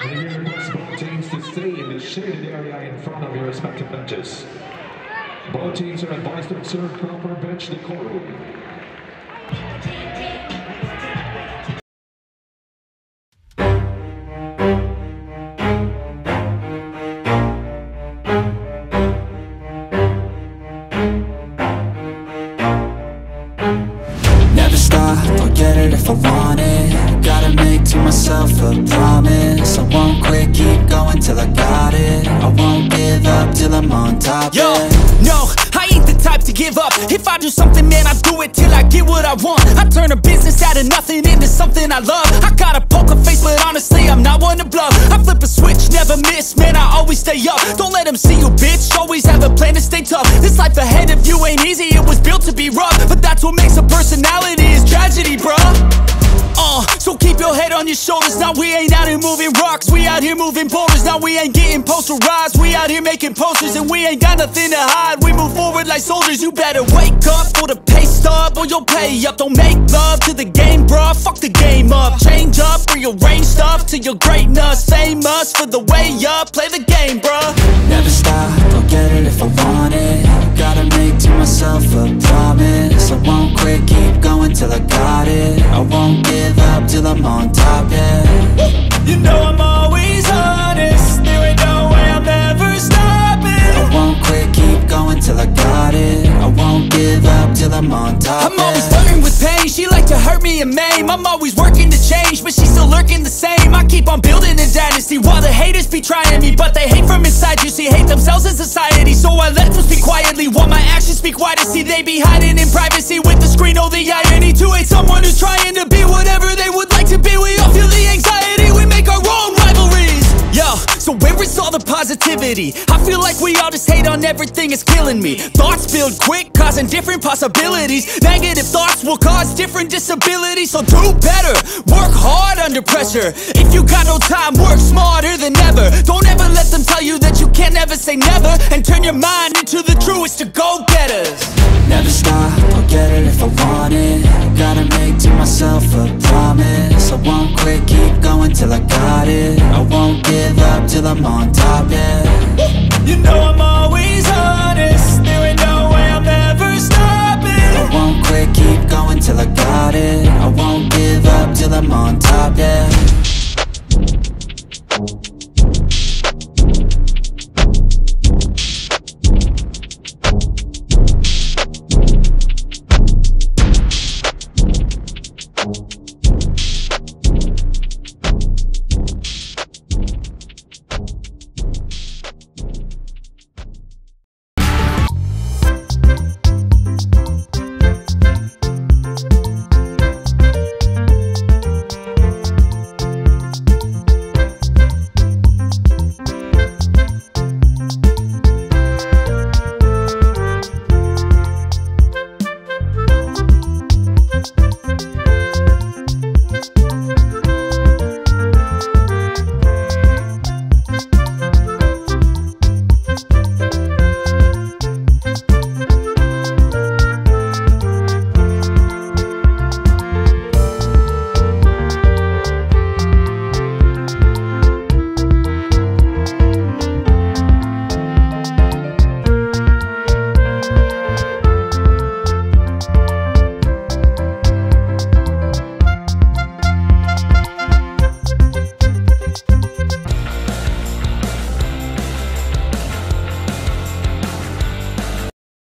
And we request both teams to stay in the shaded area in front of your respective benches. Both teams are advised to observe proper bench decorum. Never stop, I'll get it if I want it. Gotta make to myself a promise. I won't quit, keep going till I got it. I won't give up till I'm on top. Yo, no, I ain't the type to give up. If I do something, man, I do it till I get what I want. I turn a business out of nothing into something I love. I got a poker face, but honestly, I'm not one to bluff. I flip a switch, never miss, man, I always stay up. Don't let them see you, bitch, always have a plan to stay tough. This life ahead of you ain't easy, it was built to be rough. But that's what makes a personality, is tragedy, bruh. So keep your head on your shoulders. Now we ain't out here moving rocks, we out here moving boulders. Now we ain't getting posterized, we out here making posters. And we ain't got nothing to hide, we move forward like soldiers. You better wake up for the pay stub, or you'll pay up. Don't make love to the game, bruh, fuck the game up. Change up, rearrange stuff to your greatness. Famous for the way up, play the game, bruh. Never stop, I'll get it if I want it. Gotta make to myself a promise. I won't quit, keep going till I got it. I won't give up till I'm on top, yeah. You know I'm always honest, there ain't no way I'm ever stopping. I won't quit, keep going till I got it. I won't give up till I'm on top, I'm always flirting with pain, she like to hurt me and maim. I'm always working to change, but she's still lurking the same. I keep on building a dynasty while the haters be trying me. But they hate from inside, you see, hate themselves in society. So I let them speak quietly while my actions speak wider. See, they be hiding in privacy with the screen. Oh, the irony to hate someone who's trying to be whatever they would like to be. We all feel the anxiety, we make our own rivalries. Yo, so where is all the positivity? I feel like we all just hate on everything, it's killing me. Thoughts build quick, causing different possibilities. Negative thoughts will cause different disabilities. So do better, work hard under pressure. If you got no time, work smarter than ever. Don't ever let them tell you that you can't ever say never. And turn your mind into the truest of go-getters. Never stop, I'll get it if I want it. Gotta make to myself a promise. I won't quit, keep going till I got it. I won't give up till I'm on top, yeah. You know I'm always honest, there ain't no way I'm ever stopping. I won't quit, keep going till I got it. I won't give up till I'm on top, yeah.